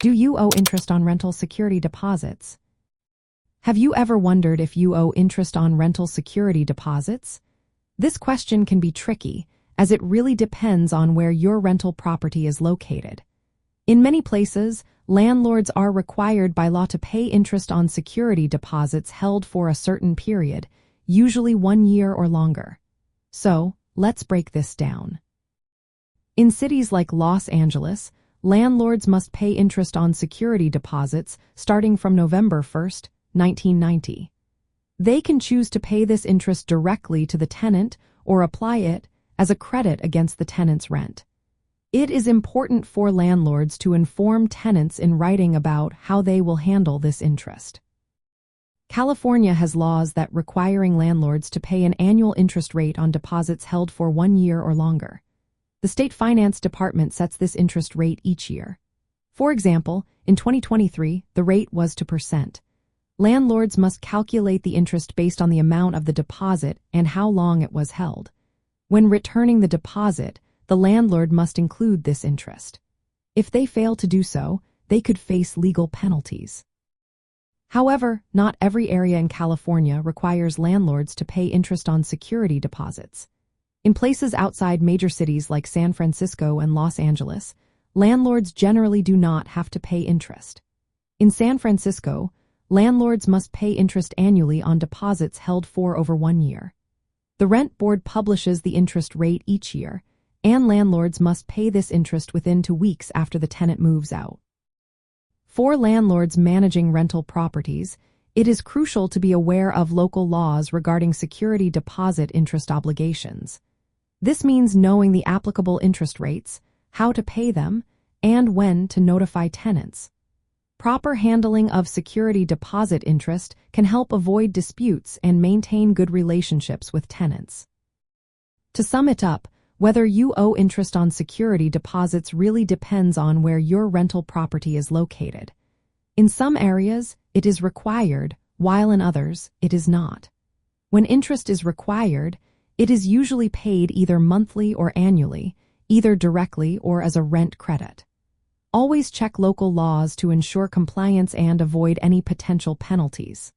Do you owe interest on rental security deposits? Have you ever wondered if you owe interest on rental security deposits? This question can be tricky, as it really depends on where your rental property is located. In many places, landlords are required by law to pay interest on security deposits held for a certain period, usually 1 year or longer. So, let's break this down. In cities like Los Angeles, landlords must pay interest on security deposits starting from November 1st, 1990. They can choose to pay this interest directly to the tenant or apply it as a credit against the tenant's rent. It is important for landlords to inform tenants in writing about how they will handle this interest. California has laws that requiring landlords to pay an annual interest rate on deposits held for 1 year or longer. The state finance department sets this interest rate each year. For example, in 2023, the rate was 2%. Landlords must calculate the interest based on the amount of the deposit and how long it was held. When returning the deposit, the landlord must include this interest. If they fail to do so, they could face legal penalties. However, not every area in California requires landlords to pay interest on security deposits. In places outside major cities like San Francisco and Los Angeles, landlords generally do not have to pay interest. In San Francisco, landlords must pay interest annually on deposits held for over 1 year. The rent board publishes the interest rate each year, and landlords must pay this interest within 2 weeks after the tenant moves out. For landlords managing rental properties, it is crucial to be aware of local laws regarding security deposit interest obligations. This means knowing the applicable interest rates, how to pay them, and when to notify tenants. Proper handling of security deposit interest can help avoid disputes and maintain good relationships with tenants. To sum it up, whether you owe interest on security deposits really depends on where your rental property is located. In some areas, it is required, while in others, it is not. When interest is required, it is usually paid either monthly or annually, either directly or as a rent credit. Always check local laws to ensure compliance and avoid any potential penalties.